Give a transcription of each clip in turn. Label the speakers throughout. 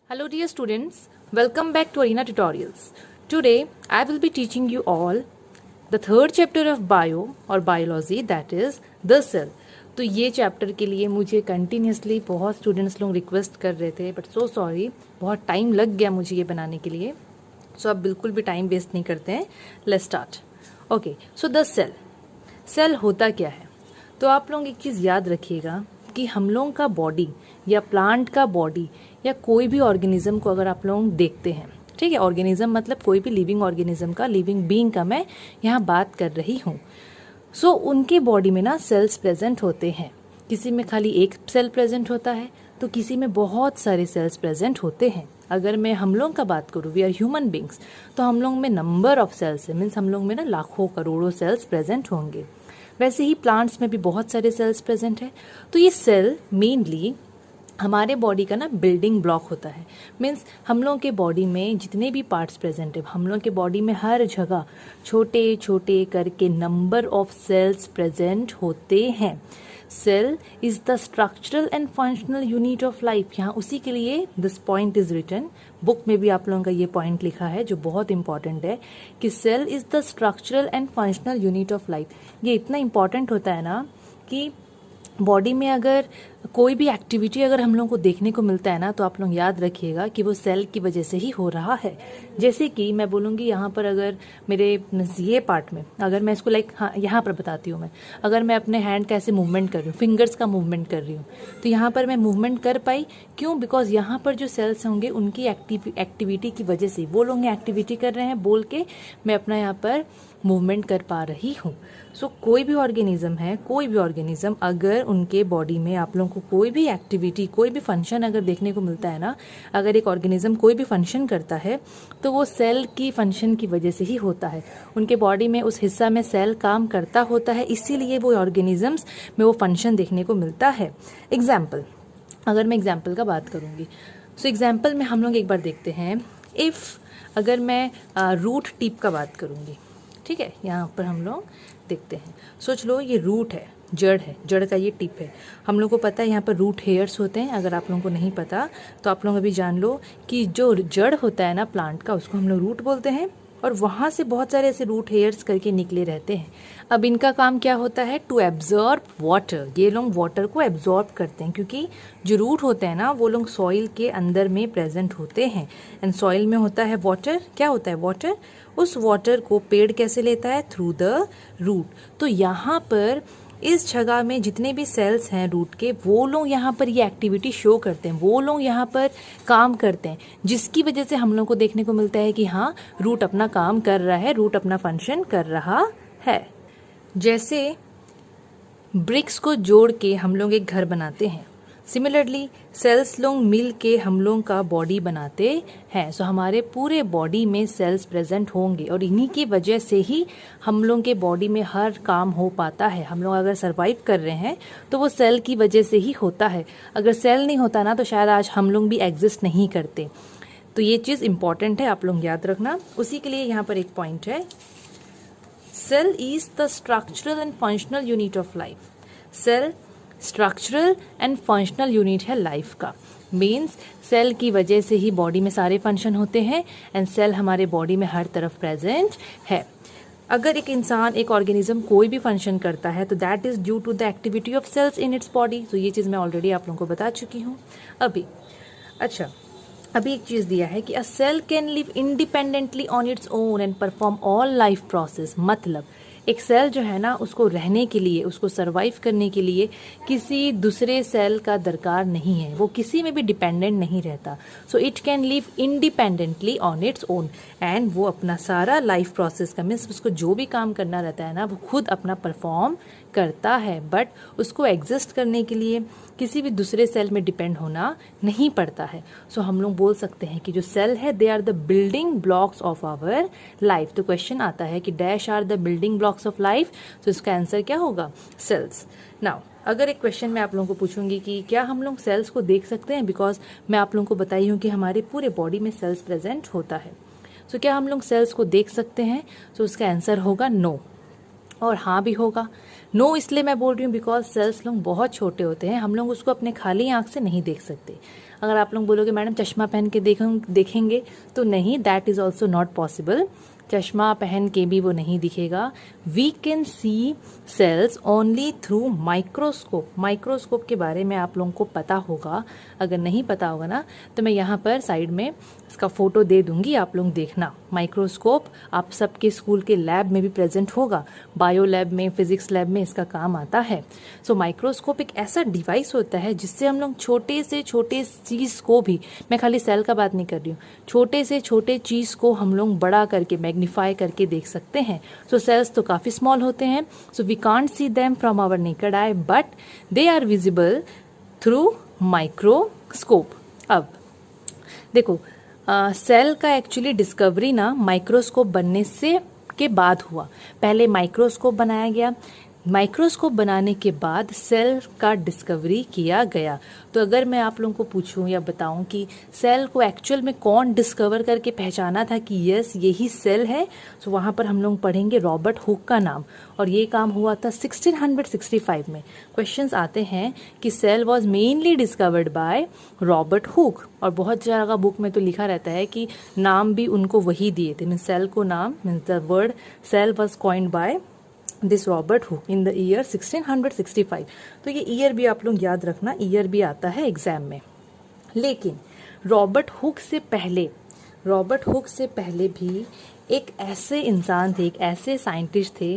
Speaker 1: Hello dear students, welcome back to Arena Tutorials. Today I will be teaching you all the third chapter of bio or biology, that is the cell. तो ये chapter के लिए मुझे continuously बहुत students लोग request कर रहे थे, बट सो सॉरी, बहुत टाइम लग गया मुझे ये बनाने के लिए. सो अब बिल्कुल भी टाइम वेस्ट नहीं करते हैं. Let's start. Okay, so the cell होता क्या है? तो आप लोग एक चीज़ याद रखिएगा कि हम लोगों का बॉडी या प्लांट का बॉडी या कोई भी ऑर्गेनिज्म को अगर आप लोग देखते हैं, ठीक है, ऑर्गेनिज्म मतलब कोई भी लिविंग ऑर्गेनिज्म का, लिविंग बीइंग का मैं यहाँ बात कर रही हूँ. सो उनके बॉडी में ना सेल्स प्रेजेंट होते हैं. किसी में खाली एक सेल प्रेजेंट होता है तो किसी में बहुत सारे सेल्स प्रेजेंट होते हैं. अगर मैं हम लोग का बात करूँ, वी आर ह्यूमन बींग्स, तो हम लोग में नंबर ऑफ सेल्स है, मीन्स हम लोग में ना लाखों करोड़ों सेल्स प्रेजेंट होंगे. वैसे ही प्लांट्स में भी बहुत सारे सेल्स प्रेजेंट है. तो ये सेल मेनली हमारे बॉडी का ना बिल्डिंग ब्लॉक होता है. मीन्स हम लोगों के बॉडी में जितने भी पार्ट्स प्रेजेंट है, हम लोगों के बॉडी में हर जगह छोटे छोटे करके नंबर ऑफ सेल्स प्रेजेंट होते हैं. Cell is the structural and functional unit of life. यहाँ उसी के लिए this point is written, book में भी आप लोगों का ये पॉइंट लिखा है जो बहुत इंपॉर्टेंट है कि cell is the structural and functional unit of life. ये इतना इंपॉर्टेंट होता है ना कि बॉडी में अगर कोई भी एक्टिविटी अगर हम लोगों को देखने को मिलता है ना, तो आप लोग याद रखिएगा कि वो सेल की वजह से ही हो रहा है. जैसे कि मैं बोलूँगी यहाँ पर, अगर मेरे ये पार्ट में अगर मैं इसको हाँ यहाँ पर बताती हूँ, मैं अगर मैं अपने हैंड का ऐसे मूवमेंट कर रही हूँ, फिंगर्स का मूवमेंट कर रही हूँ, तो यहाँ पर मैं मूवमेंट कर पाई. क्यों? बिकॉज यहाँ पर जो सेल्स होंगे उनकी एक्टिविटी की वजह से, वो लोग एक्टिविटी कर रहे हैं बोल के मैं अपना यहाँ पर मूवमेंट कर पा रही हूँ. सो कोई भी ऑर्गेनिज्म है, कोई भी ऑर्गेनिज्म अगर उनके बॉडी में आप लोगों को कोई भी एक्टिविटी, कोई भी फंक्शन अगर देखने को मिलता है ना, अगर एक ऑर्गेनिज्म कोई भी फंक्शन करता है तो वो सेल की फंक्शन की वजह से ही होता है. उनके बॉडी में उस हिस्सा में सेल काम करता होता है, इसीलिए वो ऑर्गेनिजम्स में वो फंक्शन देखने को मिलता है. एग्जाम्पल, अगर मैं एग्जाम्पल का बात करूँगी, सो एग्जाम्पल में हम लोग एक बार देखते हैं. अगर मैं रूट टिप का बात करूँगी, ठीक है, यहाँ पर हम लोग देखते हैं. सोच लो ये रूट है, जड़ है, जड़ का ये टिप है. हम लोग को पता है यहाँ पर रूट हेयर्स होते हैं. अगर आप लोगों को नहीं पता तो आप लोग अभी जान लो कि जो जड़ होता है ना प्लांट का, उसको हम लोग रूट बोलते हैं, और वहाँ से बहुत सारे ऐसे रूट हेयर्स करके निकले रहते हैं. अब इनका काम क्या होता है? To absorb water. ये लोग वाटर को एब्जॉर्ब करते हैं, क्योंकि जो रूट होते हैं ना वो लोग सॉइल के अंदर में प्रेजेंट होते हैं, एंड सॉइल में होता है वाटर. क्या होता है? वाटर. उस वाटर को पेड़ कैसे लेता है? Through the root. तो यहाँ पर इस जगह में जितने भी सेल्स हैं रूट के, वो लोग यहाँ पर ये एक्टिविटी शो करते हैं, वो लोग यहाँ पर काम करते हैं, जिसकी वजह से हम लोग को देखने को मिलता है कि हाँ, रूट अपना काम कर रहा है, रूट अपना फंक्शन कर रहा है. जैसे ब्रिक्स को जोड़ के हम लोग एक घर बनाते हैं, सिमिलरली सेल्स लोग मिल के हम लोग का बॉडी बनाते हैं. सो हमारे पूरे बॉडी में सेल्स प्रेजेंट होंगे, और इन्हीं की वजह से ही हम लोग के बॉडी में हर काम हो पाता है. हम लोग अगर सरवाइव कर रहे हैं तो वो सेल की वजह से ही होता है. अगर सेल नहीं होता ना तो शायद आज हम लोग भी एग्जिस्ट नहीं करते. तो ये चीज़ इंपॉर्टेंट है, आप लोग याद रखना. उसी के लिए यहाँ पर एक पॉइंट है, cell is the structural and functional unit of life. Cell structural and functional unit है लाइफ का. मीन्स सेल की वजह से ही बॉडी में सारे फंक्शन होते हैं, एंड सेल हमारे बॉडी में हर तरफ प्रेजेंट है. अगर एक इंसान, एक ऑर्गेनिज्म कोई भी फंक्शन करता है तो that is due to the activity of cells in its body. तो ये चीज़ मैं ऑलरेडी आप लोगों को बता चुकी हूँ. अभी एक चीज़ दिया है कि a cell can live independently on its own and perform all life process. मतलब एक सेल जो है ना, उसको रहने के लिए, उसको सरवाइव करने के लिए किसी दूसरे सेल का दरकार नहीं है, वो किसी में भी डिपेंडेंट नहीं रहता. So it can live independently on its own, and वो अपना सारा लाइफ प्रोसेस का, मीन्स उसको जो भी काम करना रहता है ना, वो खुद अपना परफॉर्म करता है. बट उसको एग्जिस्ट करने के लिए किसी भी दूसरे सेल में डिपेंड होना नहीं पड़ता है. सो हम लोग बोल सकते हैं कि जो सेल है, they are the building blocks of our life. तो क्वेश्चन आता है कि dash are the building blocks of life. तो इसका आंसर क्या होगा? सेल्स. नाउ अगर एक क्वेश्चन मैं आप लोगों को पूछूंगी कि क्या हम लोग सेल्स को देख सकते हैं, बिकॉज मैं आप लोगों को बताई हूँ कि हमारे पूरे बॉडी में सेल्स प्रेजेंट होता है. सो क्या हम लोग सेल्स को देख सकते हैं? तो उसका आंसर होगा नो, और हाँ भी होगा. नो इसलिए मैं बोल रही हूँ बिकॉज सेल्स लोग बहुत छोटे होते हैं, हम लोग उसको अपने खाली आंख से नहीं देख सकते। अगर आप लोग बोलोगे मैडम चश्मा पहन के देखेंगे तो नहीं, that is also not possible. चश्मा पहन के भी वो नहीं दिखेगा। We can see cells only through microscope. Microscope के बारे में आप लोगों को पता होगा, अगर नहीं पता होगा ना तो मैं यहाँ पर साइड में इसका फोटो दे दूंगी, आप लोग देखना। माइक्रोस्कोप आप सबके स्कूल के लैब में भी प्रेजेंट होगा, बायो लैब में, फिजिक्स लैब में इसका काम आता है। सो माइक्रोस्कोप एक ऐसा डिवाइस होता है जिससे हम लोग छोटे से छोटे चीज को भी, मैं खाली सेल का बात नहीं कर रही हूँ, छोटे से छोटे चीज को हम लोग बड़ा करके मैग्नीफाई करके देख सकते हैं। सो सेल्स तो काफी स्मॉल होते हैं, so we can't see them from our naked eye, but they are visible through microscope. अब देखो, सेल का एक्चुअली डिस्कवरी ना माइक्रोस्कोप बनने से के बाद हुआ। पहले माइक्रोस्कोप बनाया गया, माइक्रोस्कोप बनाने के बाद सेल का डिस्कवरी किया गया। तो अगर मैं आप लोगों को पूछूं या बताऊं कि सेल को एक्चुअल में कौन डिस्कवर करके पहचाना था कि यस यही सेल है, तो वहां पर हम लोग पढ़ेंगे रॉबर्ट हुक का नाम, और ये काम हुआ था 1665 में। क्वेश्चंस आते हैं कि cell was mainly discovered by Robert Hooke, और बहुत जगह बुक में तो लिखा रहता है कि नाम भी उनको वही दिए थे। मीन्स सेल को नाम, means the word cell was coined by this Robert Hooke in the year 1665। तो ये ईयर भी आप लोग याद रखना, ईयर भी आता है एग्जाम में। लेकिन रॉबर्ट हुक से पहले भी एक ऐसे इंसान थे, एक ऐसे साइंटिस्ट थे,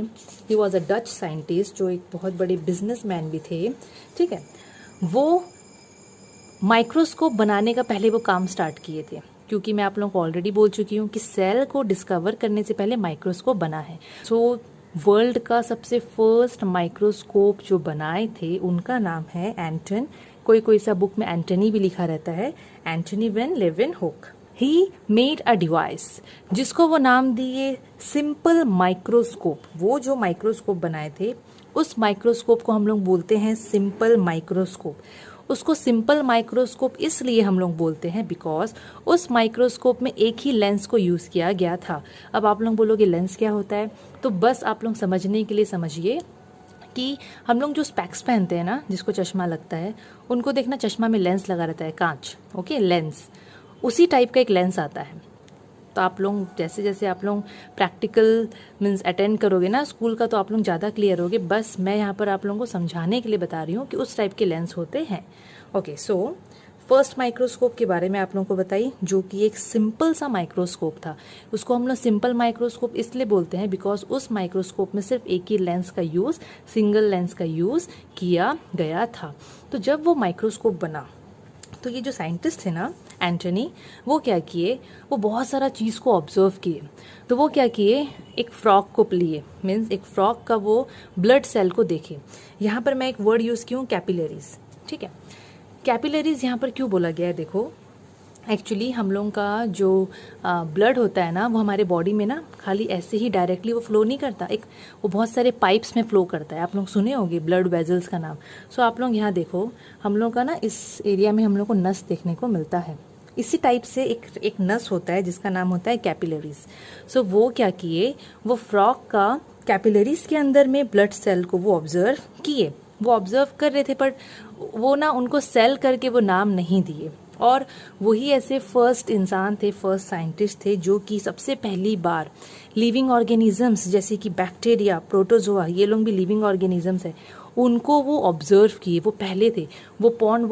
Speaker 1: he was a Dutch scientist, जो एक बहुत बड़े बिजनेसमैन भी थे। ठीक है, वो माइक्रोस्कोप बनाने का पहले वो काम स्टार्ट किए थे, क्योंकि मैं आप लोगों को ऑलरेडी बोल चुकी हूँ कि सेल को डिस्कवर करने से पहले माइक्रोस्कोप बना है। सो वर्ल्ड का सबसे फर्स्ट माइक्रोस्कोप जो बनाए थे उनका नाम है एंटन, कोई सा बुक में एंटनी भी लिखा रहता है, Antony van Leeuwenhoek. He made a device जिसको वो नाम दिए सिंपल माइक्रोस्कोप। वो जो माइक्रोस्कोप बनाए थे उस माइक्रोस्कोप को हम लोग बोलते हैं सिंपल माइक्रोस्कोप। उसको सिंपल माइक्रोस्कोप इसलिए हम लोग बोलते हैं बिकॉज उस माइक्रोस्कोप में एक ही लेंस को यूज किया गया था। अब आप लोग बोलोगे लेंस क्या होता है, तो बस आप लोग समझने के लिए समझिए कि हम लोग जो स्पेक्स पहनते हैं ना, जिसको चश्मा लगता है, उनको देखना चश्मा में लेंस लगा रहता है, कांच, ओके, लेंस, उसी टाइप का एक लेंस आता है। तो आप लोग जैसे जैसे आप लोग प्रैक्टिकल मीन्स अटेंड करोगे ना स्कूल का, तो आप लोग ज़्यादा क्लियर होगे। बस मैं यहाँ पर आप लोगों को समझाने के लिए बता रही हूँ कि उस टाइप के लेंस होते हैं। ओके, सो फर्स्ट माइक्रोस्कोप के बारे में आप लोगों को बताई, जो कि एक सिंपल सा माइक्रोस्कोप था। उसको हम लोग सिंपल माइक्रोस्कोप इसलिए बोलते हैं बिकॉज उस माइक्रोस्कोप में सिर्फ एक ही लेंस का यूज़, सिंगल लेंस का यूज़ किया गया था। तो जब वो माइक्रोस्कोप बना तो ये जो साइंटिस्ट थे ना एंटनी, वो क्या किए, वो बहुत सारा चीज़ को ऑब्जर्व किए। तो वो क्या किए, एक फ्रॉग को लिए, मीन्स एक फ्रॉग का वो ब्लड सेल को देखे। यहाँ पर मैं एक वर्ड यूज़ की हूँ, कैपिलरीज। ठीक है, कैपिलरीज यहाँ पर क्यों बोला गया है, देखो एक्चुअली हम लोगों का जो ब्लड होता है ना, वो हमारे बॉडी में ना खाली ऐसे ही डायरेक्टली वो फ्लो नहीं करता, एक वो बहुत सारे पाइप्स में फ्लो करता है। आप लोग सुने होंगे ब्लड वेजल्स का नाम। सो आप लोग यहाँ देखो, हम लोग का ना इस एरिया में हम लोग को नस देखने को मिलता है। इसी टाइप से एक नस होता है जिसका नाम होता है कैपिलरीज। सो वो क्या किए, वो फ्रॉग का कैपिलरीज के अंदर में ब्लड सेल को वो ऑब्जर्व किए। वो ऑब्जर्व कर रहे थे, पर वो ना उनको सेल करके वो नाम नहीं दिए। और वही ऐसे फर्स्ट इंसान थे, फर्स्ट साइंटिस्ट थे, जो कि सबसे पहली बार लिविंग ऑर्गेनिजम्स जैसे कि बैक्टीरिया, प्रोटोजोआ, ये लोग भी लिविंग ऑर्गेनिजम्स है, उनको वो ऑब्जर्व किए। वो पहले थे, वो पॉन्ड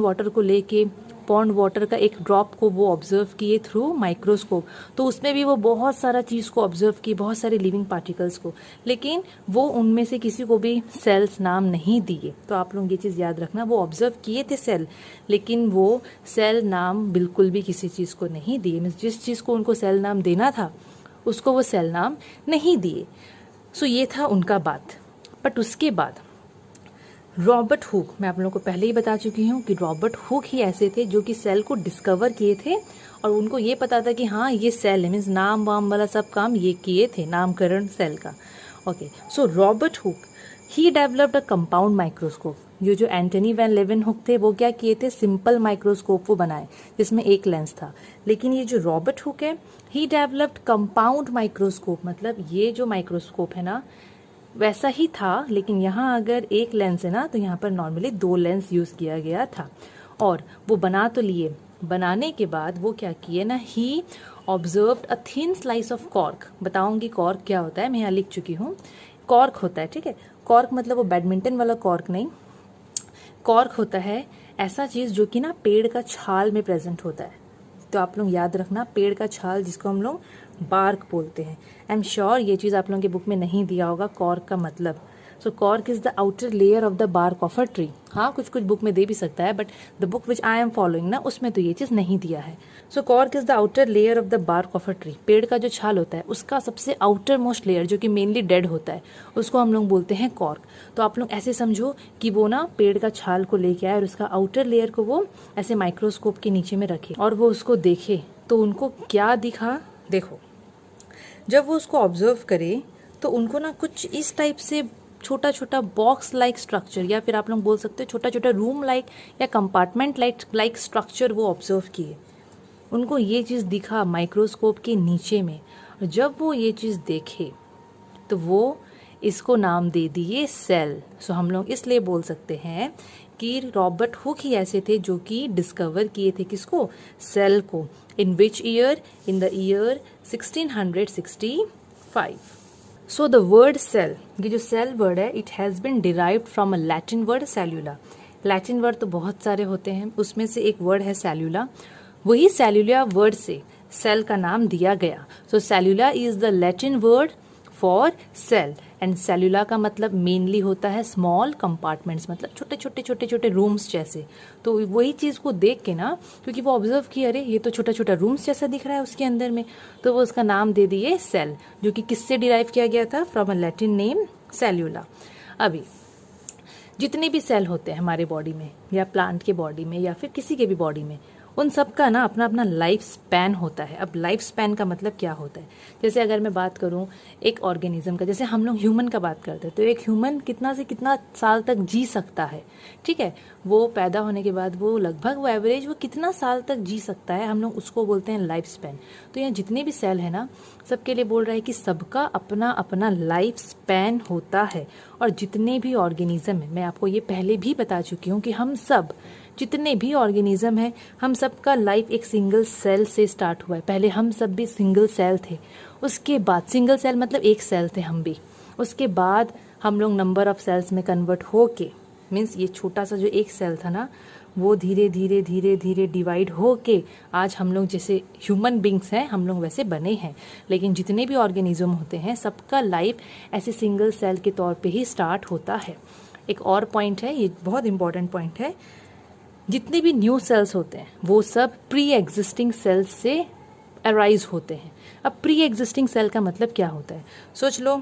Speaker 1: वाटर को लेके पॉन्ड वाटर का एक ड्रॉप को वो ऑब्जर्व किए थ्रू माइक्रोस्कोप। तो उसमें भी वो बहुत सारा चीज़ को ऑब्जर्व किए, बहुत सारे लिविंग पार्टिकल्स को, लेकिन वो उनमें से किसी को भी सेल्स नाम नहीं दिए। तो आप लोग ये चीज़ याद रखना, वो ऑब्जर्व किए थे सेल, लेकिन वो सेल नाम बिल्कुल भी किसी चीज़ को नहीं दिए। मीन्स जिस चीज़ को उनको सेल नाम देना था उसको वो सेल नाम नहीं दिए। सो ये था उनका बात। बट उसके बाद रॉबर्ट हुक, मैं आप लोगों को पहले ही बता चुकी हूँ कि रॉबर्ट हुक ही ऐसे थे जो कि सेल को डिस्कवर किए थे, और उनको ये पता था कि हाँ ये सेल है, मीन्स नाम वाम वाला सब काम ये किए थे, नामकरण सेल का। Okay, so Robert Hooke he developed a compound microscope. ये जो एंटनी वैन लेeuwenhoek थे वो क्या किए थे, सिंपल माइक्रोस्कोप वो बनाए जिसमें एक लेंस था। लेकिन ये जो रॉबर्ट हुक है, ही डेवलप्ड कंपाउंड माइक्रोस्कोप, मतलब ये जो माइक्रोस्कोप है ना, वैसा ही था, लेकिन यहाँ अगर एक लेंस है ना तो यहाँ पर नॉर्मली 2 लेंस यूज़ किया गया था। और वो बना तो लिए, बनाने के बाद वो क्या किए ना, he observed a thin slice of cork. बताऊंगी कॉर्क क्या होता है, मैं यहाँ लिख चुकी हूँ। कॉर्क होता है, ठीक है, कॉर्क मतलब वो बैडमिंटन वाला कॉर्क नहीं, कॉर्क होता है ऐसा चीज़ जो कि ना पेड़ का छाल में प्रेजेंट होता है। तो आप लोग याद रखना, पेड़ का छाल जिसको हम लोग बार्क बोलते हैं। आई एम श्योर ये चीज़ आप लोगों के बुक में नहीं दिया होगा, कॉर्क का मतलब। So cork is the outer layer of the bark of a tree. हाँ, कुछ कुछ बुक में दे भी सकता है, but the book which I am following ना, उसमें तो ये चीज़ नहीं दिया है। So cork is the outer layer of the bark of a tree. पेड़ का जो छाल होता है उसका सबसे आउटर मोस्ट लेयर जो कि मेनली डेड होता है, उसको हम लोग बोलते हैं कॉर्क। तो आप लोग ऐसे समझो कि वो ना पेड़ का छाल को लेके आए और उसका आउटर लेयर को वो ऐसे माइक्रोस्कोप के नीचे में रखे और वो उसको देखे, तो उनको क्या दिखा, देखो जब वो उसको ऑब्जर्व करे तो उनको ना कुछ इस टाइप से छोटा छोटा बॉक्स लाइक स्ट्रक्चर, या फिर आप लोग बोल सकते हो छोटा छोटा रूम लाइक या कंपार्टमेंट लाइक स्ट्रक्चर वो ऑब्जर्व किए। उनको ये चीज़ दिखा माइक्रोस्कोप के नीचे में, और जब वो ये चीज़ देखे तो वो इसको नाम दे दिए सेल। सो हम लोग इसलिए बोल सकते हैं कि रॉबर्ट हुक ही ऐसे थे जो कि डिस्कवर किए थे किसको, सेल को। In which year, in the year 1665। So the word cell, ये जो सेल वर्ड है, it has been derived from a Latin word cellula. Latin word तो बहुत सारे होते हैं, उसमें से एक वर्ड है सेल्यूला। वही सेल्यूला वर्ड से सेल का नाम दिया गया। So cellula is the Latin word for cell, and cellula का मतलब मेनली होता है स्मॉल कंपार्टमेंट्स, मतलब छोटे छोटे छोटे छोटे रूम्स जैसे। तो वही चीज़ को देख के ना, क्योंकि वो ऑब्जर्व किया अरे ये तो छोटा छोटा रूम्स जैसा दिख रहा है उसके अंदर में, तो वो उसका नाम दे दिए सेल, जो कि किससे डिराइव किया गया था, फ्रॉम अ लैटिन नेम सेल्यूला। अभी जितने भी सेल होते हैं हमारे बॉडी में, या प्लांट के बॉडी में, या फिर किसी के भी बॉडी में, उन सब का ना अपना अपना लाइफ स्पैन होता है। अब लाइफ स्पैन का मतलब क्या होता है, जैसे अगर मैं बात करूं एक ऑर्गेनिज्म का, जैसे हम लोग ह्यूमन का बात करते हैं, तो एक ह्यूमन कितना से कितना साल तक जी सकता है, ठीक है, वो पैदा होने के बाद वो लगभग वो एवरेज वो कितना साल तक जी सकता है, हम लोग उसको बोलते हैं लाइफ स्पैन। तो यहाँ जितने भी सेल है ना, सबके लिए बोल रहा है कि सबका अपना अपना लाइफ स्पैन होता है। और जितने भी ऑर्गेनिज्म है, मैं आपको ये पहले भी बता चुकी हूँ कि हम सब जितने भी ऑर्गेनिज्म है, हम सब का लाइफ एक सिंगल सेल से स्टार्ट हुआ है। पहले हम सब भी सिंगल सेल थे, उसके बाद सिंगल सेल मतलब एक सेल थे हम भी, उसके बाद हम लोग नंबर ऑफ सेल्स में कन्वर्ट होके, मीन्स ये छोटा सा जो एक सेल था ना, वो धीरे धीरे धीरे धीरे डिवाइड होके आज हम लोग जैसे ह्यूमन बींग्स हैं, हम लोग वैसे बने हैं। लेकिन जितने भी ऑर्गेनिज्म होते हैं, सबका लाइफ ऐसे सिंगल सेल के तौर पे ही स्टार्ट होता है। एक और पॉइंट है, ये बहुत इंपॉर्टेंट पॉइंट है, जितने भी न्यू सेल्स होते हैं वो सब प्री एग्जिस्टिंग सेल्स से अराइज होते हैं। अब प्री एग्जिस्टिंग सेल का मतलब क्या होता है, सोच लो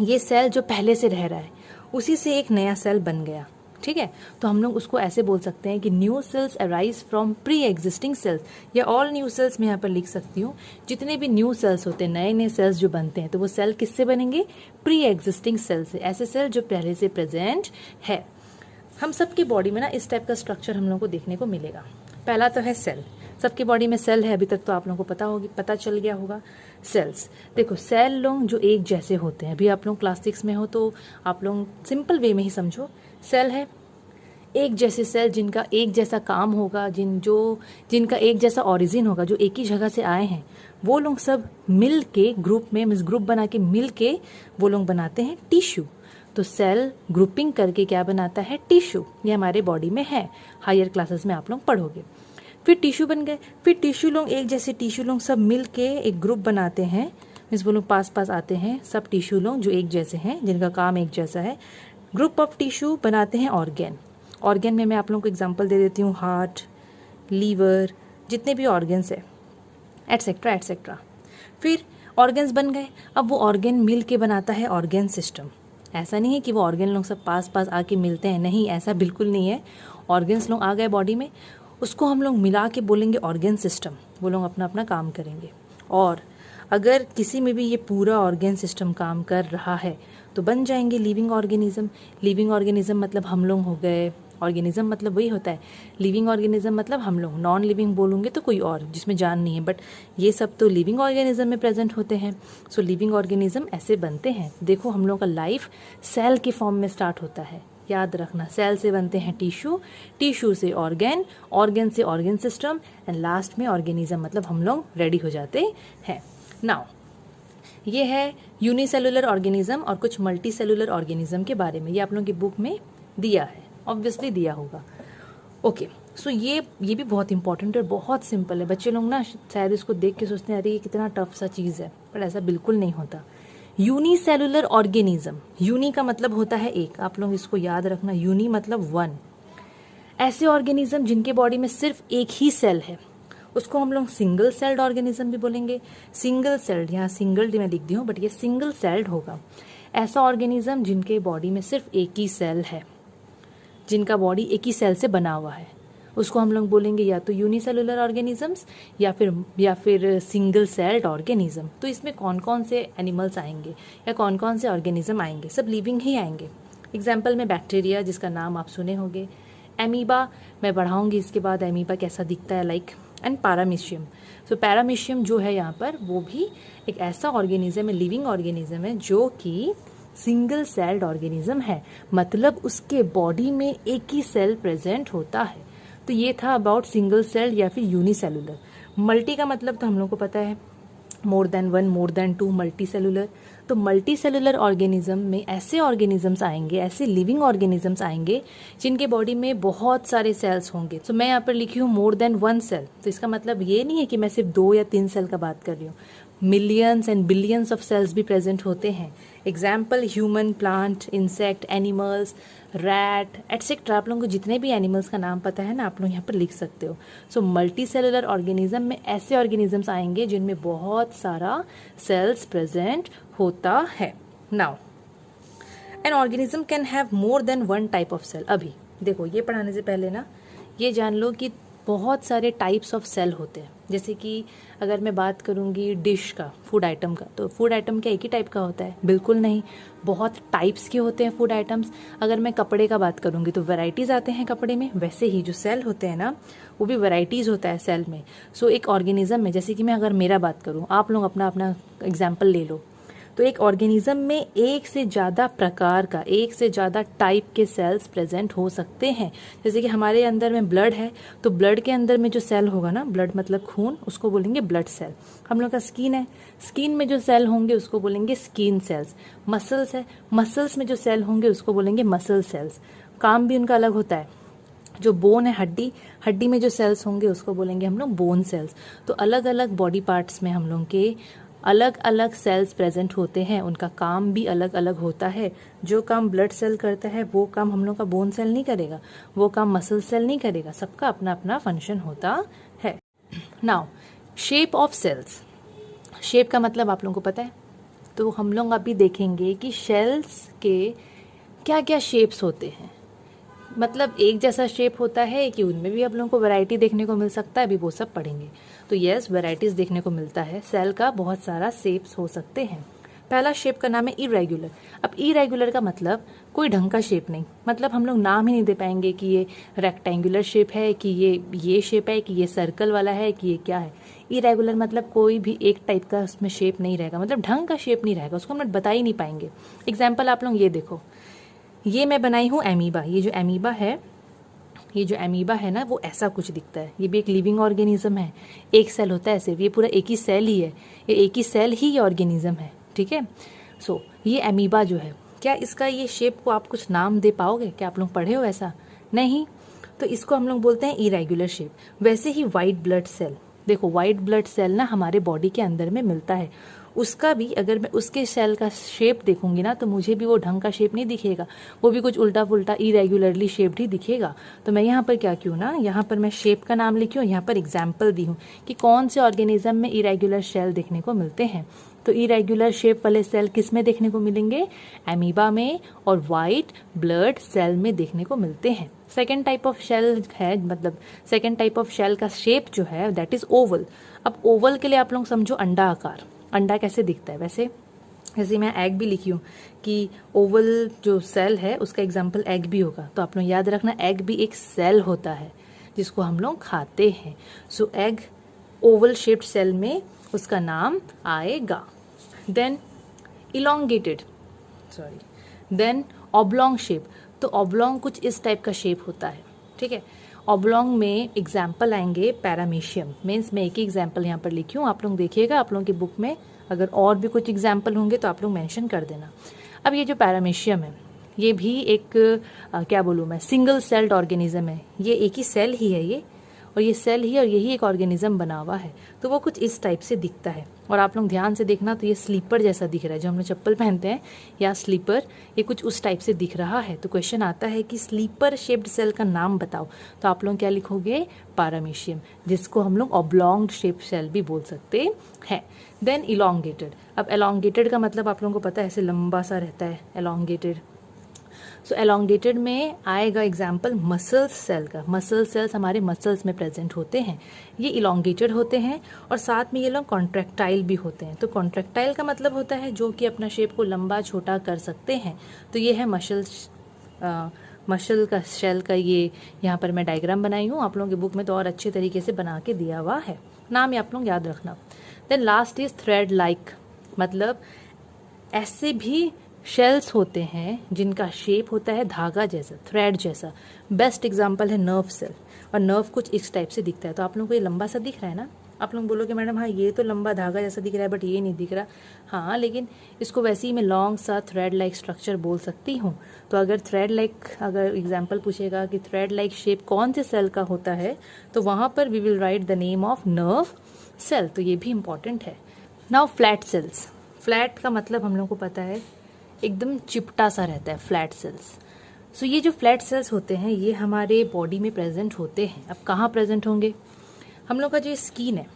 Speaker 1: ये सेल जो पहले से रह रहा है उसी से एक नया सेल बन गया, ठीक है, तो हम लोग उसको ऐसे बोल सकते हैं कि new sales arise from pre existing cells, या ऑल न्यू सेल्स मैं यहाँ पर लिख सकती हूँ। जितने भी न्यू सेल्स होते हैं, नए नए सेल्स जो बनते हैं, तो वो सेल किससे बनेंगे, प्री एग्जिस्टिंग सेल से, ऐसे सेल जो पहले से प्रेजेंट है। हम सबकी बॉडी में ना इस टाइप का स्ट्रक्चर हम लोग को देखने को मिलेगा। पहला तो है सेल, सबके बॉडी में सेल है, अभी तक तो आप लोगों को पता चल गया होगा। सेल्स, देखो सेल लोग जो एक जैसे होते हैं, अभी आप लोग क्लास 6 में हो तो आप लोग सिंपल वे में ही समझो, सेल है एक जैसे सेल जिनका एक जैसा काम होगा, जिनका एक जैसा ओरिजिन होगा, जो एक ही जगह से आए हैं, वो लोग सब मिल के ग्रुप में ग्रुप बना के मिल के वो लोग बनाते हैं टिश्यू। तो सेल ग्रुपिंग करके क्या बनाता है, टिश्यू। ये हमारे बॉडी में है, हायर क्लासेस में आप लोग पढ़ोगे। फिर टिश्यू बन गए, फिर टिश्यू लोग एक जैसे टिश्यू लोग सब मिल के एक ग्रुप बनाते हैं, मीन्स वो लोग पास पास आते हैं, सब टिश्यू लोग जो एक जैसे हैं, जिनका काम एक जैसा है, ग्रुप ऑफ टिश्यू बनाते हैं ऑर्गेन। ऑर्गेन में मैं आप लोगों को एग्जांपल दे देती हूँ, हार्ट, लीवर, जितने भी ऑर्गेन्स है, एटसेट्रा एटसेट्रा। फिर ऑर्गेन्स बन गए, अब वो ऑर्गेन मिल के बनाता है ऑर्गेन सिस्टम। ऐसा नहीं है कि वो ऑर्गेन लोग सब पास पास आके मिलते हैं, नहीं, ऐसा बिल्कुल नहीं है। ऑर्गेन्स लोग आ गए बॉडी में, उसको हम लोग मिला के बोलेंगे ऑर्गेन सिस्टम, वो लोग अपना अपना काम करेंगे। और अगर किसी में भी ये पूरा ऑर्गेन सिस्टम काम कर रहा है तो बन जाएंगे लिविंग ऑर्गेनिज्म। लिविंग ऑर्गेनिज्म मतलब हम लोग हो गए, ऑर्गेनिज्म मतलब वही होता है, लिविंग ऑर्गेनिज्म मतलब हम लोग, नॉन लिविंग बोलूँगे तो कोई और जिसमें जान नहीं है, बट ये सब तो लिविंग ऑर्गेनिज्म में प्रेजेंट होते हैं। सो लिविंग ऑर्गेनिज्म ऐसे बनते हैं। देखो हम लोग का लाइफ सेल के फॉर्म में स्टार्ट होता है, याद रखना। सेल से बनते हैं टिश्यू, टिश्यू से ऑर्गन, ऑर्गन से ऑर्गन सिस्टम, एंड लास्ट में ऑर्गेनिज्म मतलब हम लोग रेडी हो जाते हैं। नाउ ये है यूनिसेलुलर ऑर्गेनिज्म और कुछ मल्टी सेलुलर ऑर्गेनिज्म के बारे में, ये आप लोगों की बुक में दिया है, ऑब्वियसली दिया होगा। ओके, सो ये भी बहुत इंपॉर्टेंट और बहुत सिंपल है। बच्चे लोग ना शायद इसको देख के सोचते हैं अरे ये कितना टफ सा चीज़ है, पर ऐसा बिल्कुल नहीं होता। यूनिसेलुलर ऑर्गेनिज्म, यूनी का मतलब होता है एक, आप लोग इसको याद रखना, यूनी मतलब वन। ऐसे ऑर्गेनिज्म जिनके बॉडी में सिर्फ एक ही सेल है उसको हम लोग सिंगल सेल्ड ऑर्गेनिज्म भी बोलेंगे। सिंगल सेल्ड, यहाँ सिंगल मैं लिख दी हूँ बट ये सिंगल सेल्ड होगा। ऐसा ऑर्गेनिज्म जिनके बॉडी में सिर्फ एक ही सेल है, जिनका बॉडी एक ही सेल से बना हुआ है, उसको हम लोग बोलेंगे या तो यूनिसेलुलर ऑर्गेनिजम्स या फिर सिंगल सेल्ड ऑर्गेनिज्म। तो इसमें कौन कौन से एनिमल्स आएंगे या कौन कौन से ऑर्गेनिज्म आएंगे? सब लिविंग ही आएंगे। एग्जाम्पल में बैक्टीरिया, जिसका नाम आप सुने होंगे, एमीबा मैं बढ़ाऊंगी इसके बाद, एमीबा कैसा दिखता है like, and paramecium. So paramecium जो है यहाँ पर वो भी एक ऐसा ऑर्गेनिज्म है, लिविंग ऑर्गेनिज्म है जो कि सिंगल सेल्ड ऑर्गेनिज्म है, मतलब उसके बॉडी में एक ही सेल प्रेजेंट होता है। तो ये था अबाउट सिंगल सेल्ड या फिर यूनिसेलुलर। मल्टी का मतलब तो हम लोग को पता है, more than one, more than two, multicellular. तो मल्टी सेलुलर ऑर्गेनिज्म में ऐसे ऑर्गेनिजम्स आएंगे, ऐसे लिविंग ऑर्गेनिजम्स आएंगे जिनके बॉडी में बहुत सारे सेल्स होंगे। तो मैं यहाँ पर लिखी हूँ मोर देन वन सेल, तो इसका मतलब ये नहीं है कि मैं सिर्फ 2 या 3 सेल का बात कर रही हूँ, millions and billions of cells भी प्रेजेंट होते हैं। Example human, plant, insect, animals, rat etcetera. आप लोगों को जितने भी एनिमल्स का नाम पता है ना, आप लोग यहाँ पर लिख सकते हो। सो मल्टी सेलुलर ऑर्गेनिज्म में ऐसे ऑर्गेनिजम्स आएंगे जिनमें बहुत सारा सेल्स प्रेजेंट होता है। Now an organism can have more than one type of cell. अभी देखो, ये पढ़ाने से पहले ना ये जान लो कि बहुत सारे टाइप्स ऑफ सेल होते हैं। जैसे कि अगर मैं बात करूँगी डिश का, फूड आइटम का, तो फूड आइटम क्या एक ही टाइप का होता है? बिल्कुल नहीं, बहुत टाइप्स के होते हैं फूड आइटम्स। अगर मैं कपड़े का बात करूँगी तो वैराइटीज़ आते हैं कपड़े में, वैसे ही जो सेल होते हैं ना वो भी वैराइटीज़ होता है सेल में। सो एक ऑर्गेनिज्म में, जैसे कि मैं अगर मेरा बात करूँ, आप लोग अपना अपना एग्जाम्पल ले लो, तो एक ऑर्गेनिज्म में एक से ज़्यादा प्रकार का, एक से ज़्यादा टाइप के सेल्स प्रेजेंट हो सकते हैं। जैसे कि हमारे अंदर में ब्लड है, तो ब्लड के अंदर में जो सेल होगा ना, ब्लड मतलब खून, उसको बोलेंगे ब्लड सेल। हम लोग का स्किन है, स्किन में जो सेल होंगे उसको बोलेंगे स्किन सेल्स। मसल्स है, मसल्स में जो सेल होंगे उसको बोलेंगे मसल सेल्स। काम भी उनका अलग होता है। जो बोन है, हड्डी, हड्डी में जो सेल्स होंगे उसको बोलेंगे हम लोग बोन सेल्स। तो अलग अलग बॉडी पार्ट्स में हम लोग के अलग अलग सेल्स प्रेजेंट होते हैं, उनका काम भी अलग अलग होता है। जो काम ब्लड सेल करता है वो काम हम लोग का बोन सेल नहीं करेगा, वो काम मसल सेल नहीं करेगा, सबका अपना अपना फंक्शन होता है। Now shape of cells, shape का मतलब आप लोगों को पता है? तो हम लोग अभी देखेंगे कि सेल्स के क्या क्या शेप्स होते हैं। मतलब एक जैसा शेप होता है कि उनमें भी आप लोगों को वैरायटी देखने को मिल सकता है, अभी वो सब पढ़ेंगे। तो यस, वैरायटीज़ देखने को मिलता है, सेल का बहुत सारा शेप्स हो सकते हैं। पहला शेप का नाम है इरेगुलर। अब इरेगुलर का मतलब कोई ढंग का शेप नहीं, मतलब हम लोग नाम ही नहीं दे पाएंगे कि ये रेक्टेंगुलर शेप है, कि ये शेप है, कि ये सर्कल वाला है, कि ये क्या है। इरेगुलर मतलब कोई भी एक टाइप का उसमें शेप नहीं रहेगा, मतलब ढंग का शेप नहीं रहेगा, उसको हम बता ही नहीं पाएंगे। एग्जाम्पल आप लोग ये देखो, ये मैं बनाई हूँ एमीबा। ये जो एमीबा है ना, वो ऐसा कुछ दिखता है। ये भी एक लिविंग ऑर्गेनिज्म है, एक सेल होता है सिर्फ, ये पूरा एक ही सेल ही है, ये एक ही सेल ही ये ऑर्गेनिज्म है, ठीक है। सो ये एमीबा जो है, क्या इसका ये शेप को आप कुछ नाम दे पाओगे? क्या आप लोग पढ़े हो ऐसा? नहीं, तो इसको हम लोग बोलते हैं इरेगुलर शेप। वैसे ही वाइट ब्लड सेल, देखो वाइट ब्लड सेल ना हमारे बॉडी के अंदर में मिलता है, उसका भी अगर मैं उसके सेल का शेप देखूंगी ना तो मुझे भी वो ढंग का शेप नहीं दिखेगा, वो भी कुछ उल्टा पुल्टा इरेगुलरली शेप्ड ही दिखेगा। तो मैं यहाँ पर क्या क्यों ना, यहाँ पर मैं शेप का नाम लिखी हूँ, यहाँ पर एग्जाम्पल दी हूँ कि कौन से ऑर्गेनिज्म में इरेगुलर सेल देखने को मिलते हैं। तो इरेगुलर शेप वाले सेल किस में देखने को मिलेंगे? एमीबा में और वाइट ब्लड सेल में देखने को मिलते हैं। सेकेंड टाइप ऑफ शेल है, मतलब सेकेंड टाइप ऑफ शेल का शेप जो है दैट इज ओवल। अब ओवल के लिए आप लोग समझो अंडा आकार। अंडा कैसे दिखता है? वैसे जैसे मैं एग भी लिखी हूँ कि ओवल जो सेल है उसका एग्जाम्पल एग भी होगा, तो आप लोग याद रखना एग भी एक सेल होता है जिसको हम लोग खाते हैं। सो एग ओवल शेप्ड सेल में उसका नाम आएगा। देन इलोंगेटेड, देन ऑब्लोंग शेप, तो ऑब्लोंग कुछ इस टाइप का शेप होता है, ठीक है। ऑब्लोंग में एग्जाम्पल आएंगे पैरामीशियम, मीन्स मैं एक ही एग्जाम्पल यहाँ पर लिखी हूँ, आप लोग देखिएगा आप लोगों की बुक में अगर और भी कुछ एग्जाम्पल होंगे तो आप लोग मेंशन कर देना। अब ये जो पैरामीशियम है ये भी एक क्या बोलूँ मैं, सिंगल सेल्ड ऑर्गेनिज्म है, ये एक ही सेल ही है ये, और ये सेल ही और यही एक ऑर्गेनिज्म बना हुआ है, तो वो कुछ इस टाइप से दिखता है। और आप लोग ध्यान से देखना तो ये स्लीपर जैसा दिख रहा है, जो हम लोग चप्पल पहनते हैं या स्लीपर, ये कुछ उस टाइप से दिख रहा है। तो क्वेश्चन आता है कि स्लीपर शेप्ड सेल का नाम बताओ, तो आप लोग क्या लिखोगे, पैरामीशियम, जिसको हम लोग ऑब्लोंग शेप सेल भी बोल सकते हैं। देन इलोंगेटेड, अब एलोंगेटेड का मतलब आप लोगों को पता है ऐसे लंबा सा रहता है एलोंगेटेड। सो एलोंगेटेड में आएगा एग्जाम्पल मसल्स सेल का, मसल सेल्स हमारे मसल्स में प्रेजेंट होते हैं, ये इलोंगेटेड होते हैं और साथ में ये लोग कॉन्ट्रैक्टाइल भी होते हैं। तो कॉन्ट्रैक्टाइल का मतलब होता है जो कि अपना शेप को लंबा छोटा कर सकते हैं, तो ये है मसल का शेल का, ये यहाँ पर मैं डायग्राम बनाई हूँ, आप लोगों की बुक में तो और अच्छे तरीके से बना के दिया हुआ है, नाम ये आप लोग याद रखना। Then last is thread like, मतलब ऐसे भी शेल्स होते हैं जिनका शेप होता है धागा जैसा, थ्रेड जैसा। बेस्ट एग्जांपल है नर्व सेल, और नर्व कुछ इस टाइप से दिखता है। तो आप लोगों को ये लंबा सा दिख रहा है ना, आप लोग बोलोगे मैडम हाँ ये तो लंबा धागा जैसा दिख रहा है बट ये नहीं दिख रहा, हाँ लेकिन इसको वैसे ही मैं लॉन्ग सा थ्रेड लाइक स्ट्रक्चर बोल सकती हूँ। तो अगर थ्रेड लाइक, अगर एग्जाम्पल पूछेगा कि थ्रेड लाइक शेप कौन से सेल का होता है, तो वहाँ पर we will write the name of nerve cell, तो ये भी इंपॉर्टेंट है। नाउ फ्लैट सेल्स, फ्लैट का मतलब हम लोग को पता है एकदम चिपटा सा रहता है, फ्लैट सेल्स। सो ये जो फ्लैट सेल्स होते हैं ये हमारे बॉडी में प्रेजेंट होते हैं। अब कहाँ प्रेजेंट होंगे, हम लोग का जो स्किन है,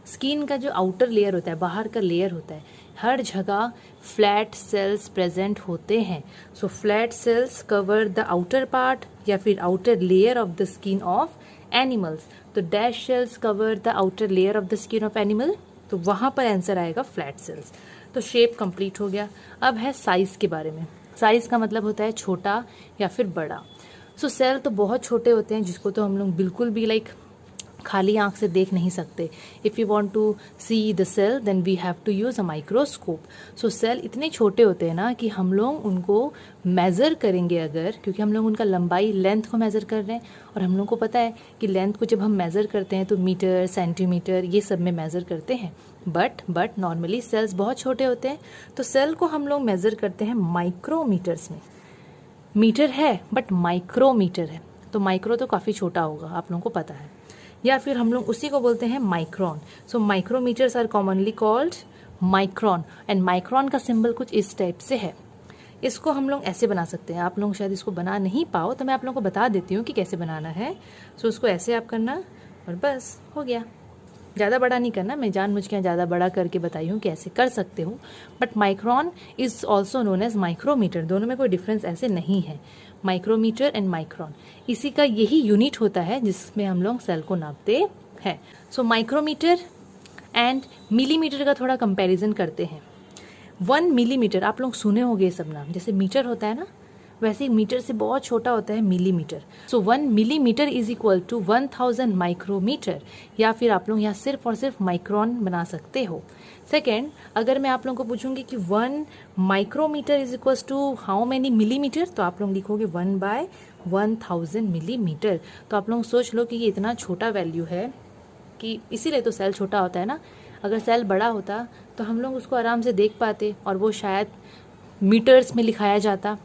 Speaker 1: स्किन का जो आउटर लेयर होता है, बाहर का लेयर होता है, हर जगह फ्लैट सेल्स प्रेजेंट होते हैं। So flat cells cover the outer part या फिर outer layer of the skin of animals. तो dash cells cover the outer layer of the skin of animal, तो वहाँ पर आंसर आएगा फ्लैट सेल्स। तो शेप कंप्लीट हो गया। अब है साइज के बारे में, साइज का मतलब होता है छोटा या फिर बड़ा। सो सेल तो बहुत छोटे होते हैं जिसको तो हम लोग बिल्कुल भी खाली आंख से देख नहीं सकते। If you want to see the cell then we have to use a microscope. So cell इतने छोटे होते हैं ना कि हम लोग उनको मेज़र करेंगे अगर, क्योंकि हम लोग उनका लंबाई लेंथ को मेज़र कर रहे हैं, और हम लोग को पता है कि लेंथ को जब हम मेज़र करते हैं तो मीटर सेंटीमीटर ये सब में मेज़र करते हैं, बट नॉर्मली सेल्स बहुत छोटे होते हैं। तो सेल को हम लोग मेज़र करते हैं माइक्रोमीटर्स में। मीटर है बट माइक्रोमीटर है, तो माइक्रो तो काफ़ी छोटा होगा, आप लोगों को पता है, या फिर हम लोग उसी को बोलते हैं micron. So micrometres are commonly called micron, and micron का सिंबल कुछ इस टाइप से है। इसको हम लोग ऐसे बना सकते हैं, आप लोग शायद इसको बना नहीं पाओ तो मैं आप लोगों को बता देती हूँ कि कैसे बनाना है। सो उसको ऐसे आप करना और बस हो गया, ज़्यादा बड़ा नहीं करना, मैं जानबूझ के ज़्यादा बड़ा करके बताई हूँ कि ऐसे कर सकते हो। But micron is also known as micrometre, दोनों में कोई डिफरेंस ऐसे नहीं है। माइक्रोमीटर एंड माइक्रोन इसी का यही यूनिट होता है जिसमें हम लोग सेल को नापते हैं। सो माइक्रोमीटर एंड मिलीमीटर का थोड़ा कंपैरिजन करते हैं। 1 मिलीमीटर, आप लोग सुने होंगे ये सब नाम, जैसे मीटर होता है ना वैसे ही मीटर से बहुत छोटा होता है millimetre. So 1 millimetre is equal to 1000 micrometre, या फिर आप लोग यहाँ सिर्फ और सिर्फ माइक्रोन बना सकते हो। सेकेंड, अगर मैं आप लोगों को पूछूंगी कि 1 micrometre is equal to how many millimetres, तो आप लोग लिखोगे 1/1000 मिलीमीटर। तो आप लोग सोच लो कि ये इतना छोटा वैल्यू है कि इसीलिए तो सेल छोटा होता है ना। अगर सेल बड़ा होता तो हम लोग उसको आराम से देख पाते और वो शायद मीटर्स में लिखाया जाता,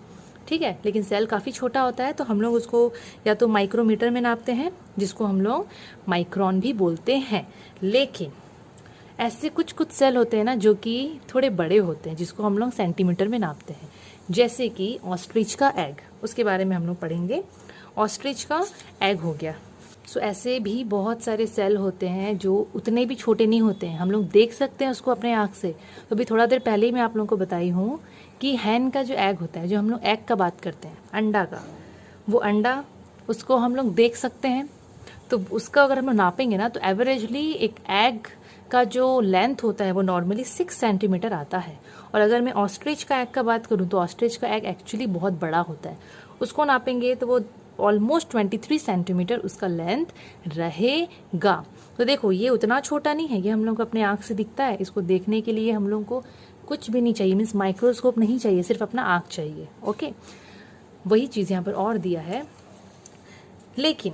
Speaker 1: ठीक है। लेकिन सेल काफ़ी छोटा होता है तो हम लोग उसको या तो माइक्रोमीटर में नापते हैं, जिसको हम लोग माइक्रोन भी बोलते हैं। लेकिन ऐसे कुछ कुछ सेल होते हैं ना जो कि थोड़े बड़े होते हैं, जिसको हम लोग सेंटीमीटर में नापते हैं, जैसे कि ऑस्ट्रिच का एग, उसके बारे में हम लोग पढ़ेंगे। ऑस्ट्रिच का एग हो गया। सो ऐसे भी बहुत सारे सेल होते हैं जो उतने भी छोटे नहीं होते हैं, हम लोग देख सकते हैं उसको अपने आँख से। तो अभी थोड़ा देर पहले ही मैं आप लोगों को बताई हूँ कि हैन का जो एग होता है, जो हम लोग एग का बात करते हैं, अंडा का, वो अंडा उसको हम लोग देख सकते हैं। तो उसका अगर हम लोग नापेंगे ना तो एवरेजली एक एग का जो लेंथ होता है वो नॉर्मली 6 सेंटीमीटर आता है। और अगर मैं ऑस्ट्रिच का एग का बात करूँ तो ऑस्ट्रिच का एग एक्चुअली बहुत बड़ा होता है, उसको नापेंगे तो वो ऑलमोस्ट 23 सेंटीमीटर उसका लेंथ रहेगा। तो देखो ये उतना छोटा नहीं है, ये हम लोग को अपने आँख से दिखता है। इसको देखने के लिए हम लोग को कुछ भी नहीं चाहिए, मीन्स माइक्रोस्कोप नहीं चाहिए, सिर्फ अपना आँख चाहिए। ओके, वही चीज़ यहाँ पर और दिया है। लेकिन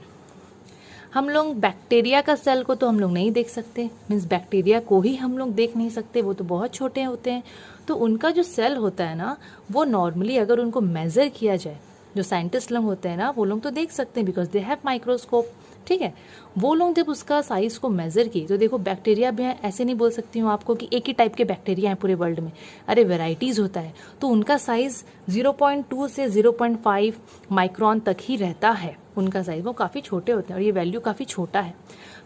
Speaker 1: हम लोग बैक्टीरिया का सेल को तो हम लोग नहीं देख सकते, मीन्स बैक्टीरिया को ही हम लोग देख नहीं सकते, वो तो बहुत छोटे होते हैं। तो उनका जो सेल होता है ना, वो नॉर्मली अगर उनको मेज़र किया जाए, जो साइंटिस्ट लोग होते हैं ना वो लोग तो देख सकते हैं बिकॉज दे हैव माइक्रोस्कोप, ठीक है। वो लोग जब उसका साइज़ को मेज़र किए तो देखो बैक्टीरिया भी हैं, ऐसे नहीं बोल सकती हूँ आपको कि एक ही टाइप के बैक्टीरिया हैं पूरे वर्ल्ड में, अरे वेराइटीज़ होता है। तो उनका साइज़ 0.2 से 0.5 माइक्रोन तक ही रहता है, उनका साइज़ वो काफ़ी छोटे होते हैं और ये वैल्यू काफ़ी छोटा है।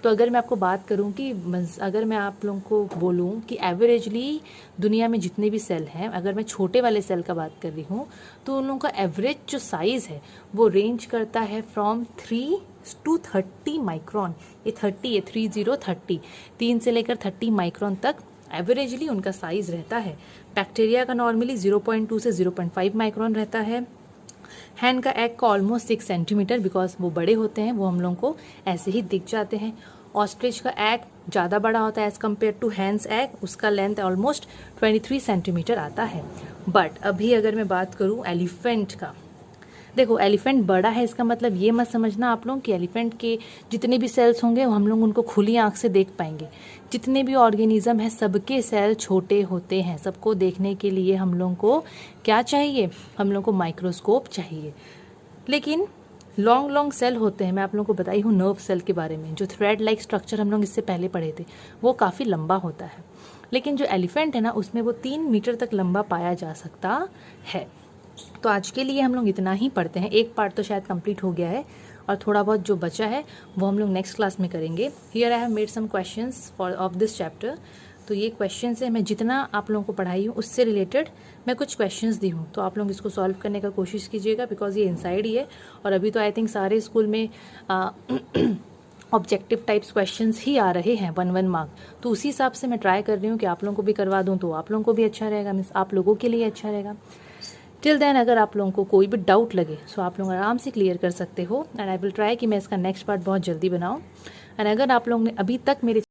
Speaker 1: तो अगर मैं आपको बात करूं कि अगर मैं आप लोगों को बोलूं कि एवरेजली दुनिया में जितने भी सेल हैं, अगर मैं छोटे वाले सेल का बात कर रही हूं तो उन लोगों का एवरेज जो साइज़ है वो रेंज करता है फ्रॉम 3 to 30 माइक्रोन। ये 30 है, 30 3 से लेकर 30 माइक्रोन तक एवरेजली उनका साइज़ रहता है। बैक्टीरिया का नॉर्मली 0.2 से 0.5 माइक्रोन रहता है। हैन का एग का ऑलमोस्ट 6 सेंटीमीटर, बिकॉज वो बड़े होते हैं, वो हम लोगों को ऐसे ही दिख जाते हैं। ऑस्ट्रिच का एग ज़्यादा बड़ा होता है as compare two hence egg, उसका लेंथ ऑलमोस्ट 23 सेंटीमीटर आता है। बट अभी अगर मैं बात करूँ एलिफेंट का, देखो एलिफेंट बड़ा है इसका मतलब ये मत समझना आप लोग कि एलिफेंट के जितने भी सेल्स होंगे वो हम लोग उनको खुली आंख से देख पाएंगे। जितने भी ऑर्गेनिज्म है सबके सेल छोटे होते हैं, सबको देखने के लिए हम लोग को क्या चाहिए, हम लोग को माइक्रोस्कोप चाहिए। लेकिन लॉन्ग सेल होते हैं, मैं आप लोगों को बताई हूँ नर्व सेल के बारे में, जो थ्रेड लाइक स्ट्रक्चर हम लोग इससे पहले पढ़े थे, वो काफ़ी लंबा होता है। लेकिन जो एलिफेंट है ना उसमें वो 3 मीटर तक लंबा पाया जा सकता है। तो आज के लिए हम लोग इतना ही पढ़ते हैं, एक पार्ट तो शायद कंप्लीट हो गया है और थोड़ा बहुत जो बचा है वो हम लोग नेक्स्ट क्लास में करेंगे। Here I have made some questions for of this chapter. तो ये क्वेश्चंस है, मैं जितना आप लोगों को पढ़ाई हूँ उससे रिलेटेड मैं कुछ क्वेश्चंस दी हूँ, तो आप लोग इसको सॉल्व करने का कोशिश कीजिएगा बिकॉज ये इनसाइड ही है। और अभी तो आई थिंक सारे स्कूल में ऑब्जेक्टिव टाइप्स क्वेश्चंस ही आ रहे हैं 1 मार्क, तो उसी हिसाब से मैं ट्राई कर रही हूँ कि आप लोगों को भी करवा दूँ तो आप लोगों को भी अच्छा रहेगा, मीन्स आप लोगों के लिए अच्छा रहेगा। टिल देन अगर आप लोगों को कोई भी डाउट लगे सो आप लोग आराम से क्लियर कर सकते हो, एंड आई विल ट्राई कि मैं इसका नेक्स्ट पार्ट बहुत जल्दी बनाऊं। एंड अगर आप लोगों ने अभी तक मेरे